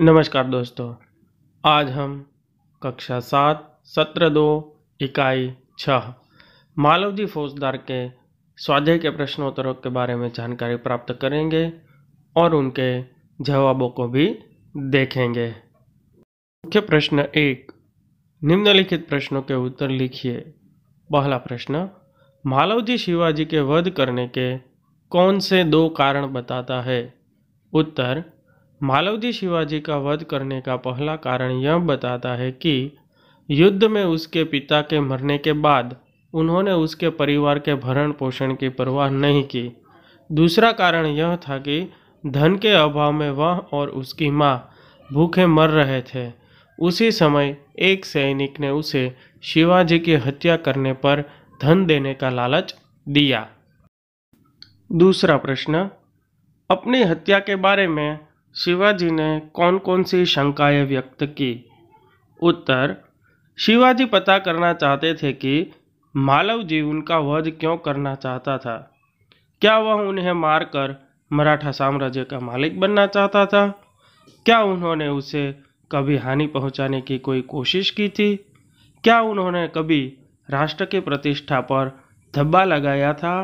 नमस्कार दोस्तों, आज हम कक्षा 7 सत्र 2 इकाई 6 मालवजी फौजदार के स्वाध्याय के प्रश्नोत्तरों के बारे में जानकारी प्राप्त करेंगे और उनके जवाबों को भी देखेंगे। मुख्य प्रश्न 1, निम्नलिखित प्रश्नों के उत्तर लिखिए। पहला प्रश्न, मालवजी शिवाजी के वध करने के कौन से 2 कारण बताता है? उत्तर, मालवजी शिवाजी का वध करने का पहला कारण यह बताता है कि युद्ध में उसके पिता के मरने के बाद उन्होंने उसके परिवार के भरण पोषण की परवाह नहीं की। दूसरा कारण यह था कि धन के अभाव में वह और उसकी माँ भूखे मर रहे थे। उसी समय एक सैनिक ने उसे शिवाजी की हत्या करने पर धन देने का लालच दिया। दूसरा प्रश्न, अपनी हत्या के बारे में शिवाजी ने कौन कौन सी शंकाएं व्यक्त की? उत्तर, शिवाजी पता करना चाहते थे कि मालवजी उनका वध क्यों करना चाहता था। क्या वह उन्हें मारकर मराठा साम्राज्य का मालिक बनना चाहता था? क्या उन्होंने उसे कभी हानि पहुंचाने की कोई कोशिश की थी? क्या उन्होंने कभी राष्ट्र की प्रतिष्ठा पर धब्बा लगाया था?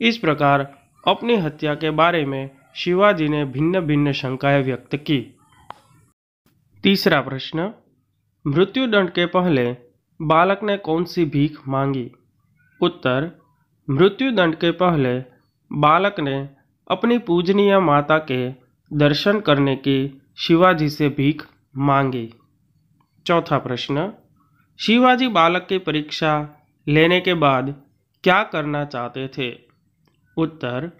इस प्रकार अपनी हत्या के बारे में शिवाजी ने भिन्न भिन्न शंकाएं व्यक्त की। तीसरा प्रश्न, मृत्युदंड के पहले बालक ने कौन सी भीख मांगी? उत्तर, मृत्युदंड के पहले बालक ने अपनी पूजनीय माता के दर्शन करने की शिवाजी से भीख मांगी। चौथा प्रश्न, शिवाजी बालक की परीक्षा लेने के बाद क्या करना चाहते थे? उत्तर,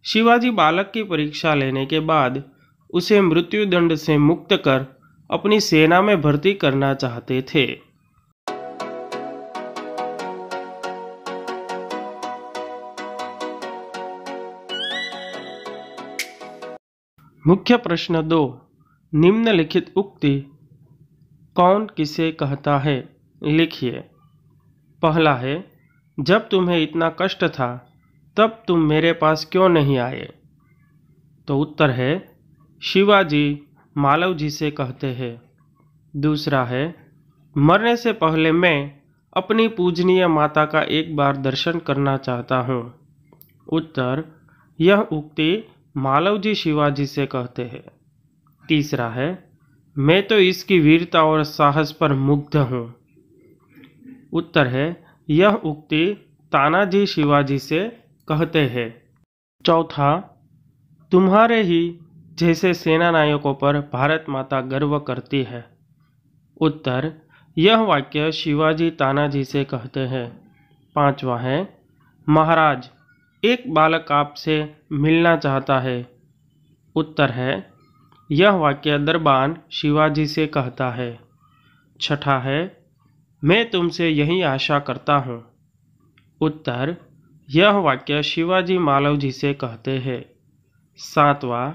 शिवाजी बालक की परीक्षा लेने के बाद उसे मृत्युदंड से मुक्त कर अपनी सेना में भर्ती करना चाहते थे। मुख्य प्रश्न 2, निम्नलिखित उक्ति कौन किसे कहता है? लिखिए। पहला है, जब तुम्हें इतना कष्ट था तब तुम मेरे पास क्यों नहीं आए? तो उत्तर है, शिवाजी मालवजी से कहते हैं। दूसरा है, मरने से पहले मैं अपनी पूजनीय माता का एक बार दर्शन करना चाहता हूँ। उत्तर, यह उक्ति मालवजी शिवाजी से कहते हैं। तीसरा है, मैं तो इसकी वीरता और साहस पर मुग्ध हूँ। उत्तर है, यह उक्ति तानाजी शिवाजी से कहते हैं। चौथा, तुम्हारे ही जैसे सेना नायकों पर भारत माता गर्व करती है। उत्तर, यह वाक्य शिवाजी तानाजी से कहते हैं। पांचवा है, महाराज एक बालक आपसे मिलना चाहता है। उत्तर है, यह वाक्य दरबान शिवाजी से कहता है। छठा है, मैं तुमसे यही आशा करता हूँ। उत्तर, यह वाक्य शिवाजी मालवजी से कहते हैं। सातवां,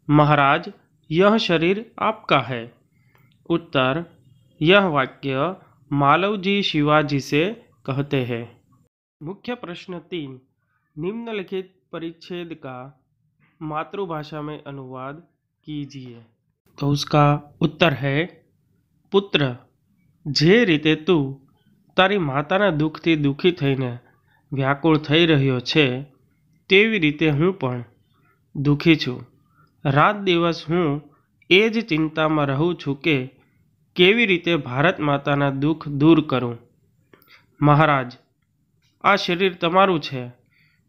महाराज यह शरीर आपका है। उत्तर, यह वाक्य मालवजी शिवाजी से कहते हैं। मुख्य प्रश्न 3, निम्नलिखित परिच्छेद का मातृभाषा में अनुवाद कीजिए। तो उसका उत्तर है, पुत्र, જે રીતે તું તારી માતાના દુઃખથી દુઃખી થઈને વ્યાકુળ થઈ રહ્યો છે તેવી રીતે હું પણ દુઃખી છું। રાત દિવસ હું એ જ ચિંતામાં રહું છું કે કેવી રીતે ભારત માતાના દુઃખ દૂર કરું। મહારાજ, આ શરીર તમારું છે।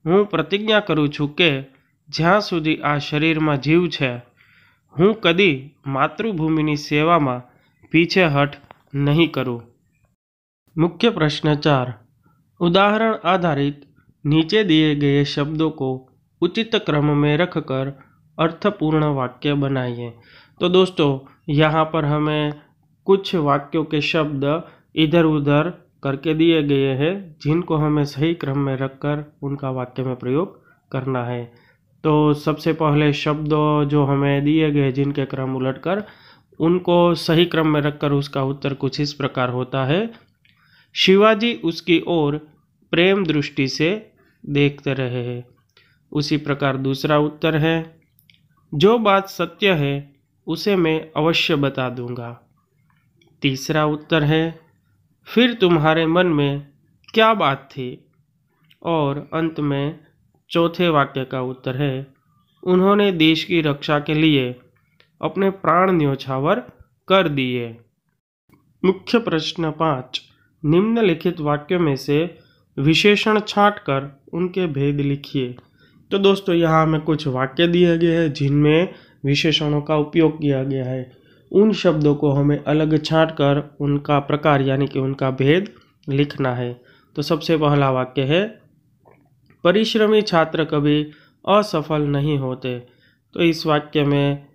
હું પ્રતિજ્ઞા કરું છું કે જ્યાં સુધી આ શરીરમાં જીવ છે હું કદી માતૃભૂમિની સેવામાં પીછેહઠ नहीं करूं। मुख्य प्रश्न 4, उदाहरण आधारित नीचे दिए गए शब्दों को उचित क्रम में रखकर अर्थपूर्ण वाक्य बनाइए। तो दोस्तों, यहाँ पर हमें कुछ वाक्यों के शब्द इधर उधर करके दिए गए हैं जिनको हमें सही क्रम में रखकर उनका वाक्य में प्रयोग करना है। तो सबसे पहले शब्द जो हमें दिए गए जिनके क्रम उलटकर उनको सही क्रम में रखकर उसका उत्तर कुछ इस प्रकार होता है। शिवाजी उसकी ओर प्रेम दृष्टि से देखते रहे हैं। उसी प्रकार दूसरा उत्तर है, जो बात सत्य है उसे मैं अवश्य बता दूंगा। तीसरा उत्तर है, फिर तुम्हारे मन में क्या बात थी? और अंत में चौथे वाक्य का उत्तर है, उन्होंने देश की रक्षा के लिए अपने प्राण न्योछावर कर दिए। मुख्य प्रश्न 5, निम्नलिखित वाक्यों में से विशेषण छांटकर उनके भेद लिखिए। तो दोस्तों यहाँ हमें कुछ वाक्य दिए गए हैं जिनमें विशेषणों का उपयोग किया गया है। उन शब्दों को हमें अलग छांटकर उनका प्रकार यानी कि उनका भेद लिखना है। तो सबसे पहला वाक्य है, परिश्रमी छात्र कभी असफल नहीं होते। तो इस वाक्य में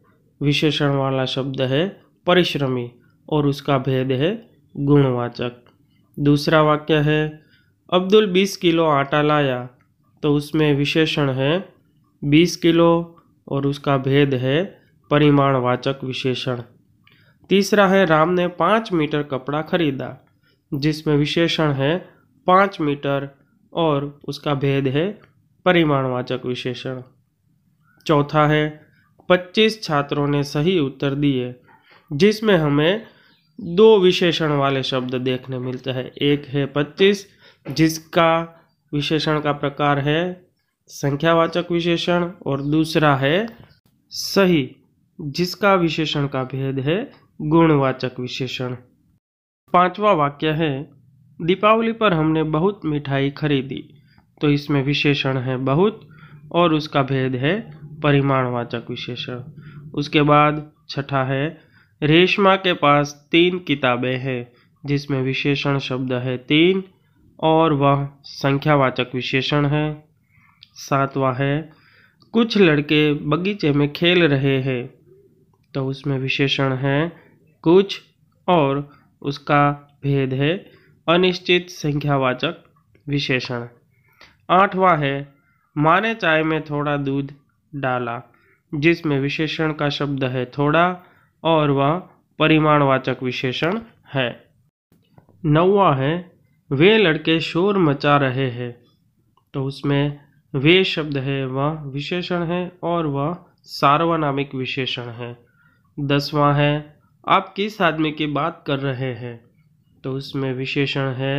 विशेषण वाला शब्द है परिश्रमी और उसका भेद है गुणवाचक। दूसरा वाक्य है, अब्दुल 20 किलो आटा लाया। तो उसमें विशेषण है 20 किलो और उसका भेद है परिमाणवाचक विशेषण। तीसरा है, राम ने 5 मीटर कपड़ा खरीदा, जिसमें विशेषण है 5 मीटर और उसका भेद है परिमाणवाचक विशेषण। चौथा है, 25 छात्रों ने सही उत्तर दिए, जिसमें हमें 2 विशेषण वाले शब्द देखने मिलते हैं। एक है 25 जिसका विशेषण का प्रकार है संख्यावाचक विशेषण और दूसरा है सही जिसका विशेषण का भेद है गुणवाचक विशेषण। पांचवा वाक्य है, दीपावली पर हमने बहुत मिठाई खरीदी। तो इसमें विशेषण है बहुत और उसका भेद है परिमाणवाचक विशेषण। उसके बाद छठा है, रेशमा के पास 3 किताबें हैं, जिसमें विशेषण शब्द है 3 और वह संख्यावाचक विशेषण है। सातवां है, कुछ लड़के बगीचे में खेल रहे हैं। तो उसमें विशेषण है कुछ और उसका भेद है अनिश्चित संख्यावाचक विशेषण। आठवां है, माँ ने चाय में थोड़ा दूध डाला, जिसमें विशेषण का शब्द है थोड़ा और वह परिमाणवाचक विशेषण है। नौवां है, वे लड़के शोर मचा रहे हैं। तो उसमें वे शब्द है वह विशेषण है और वह सार्वनामिक विशेषण है। 10वां है, आप किस आदमी की बात कर रहे हैं। तो उसमें विशेषण है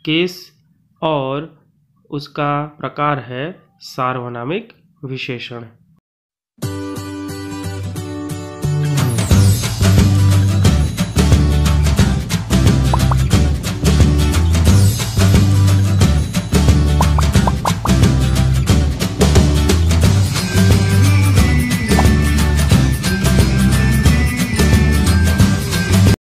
किस और उसका प्रकार है सार्वनामिक विशेषण।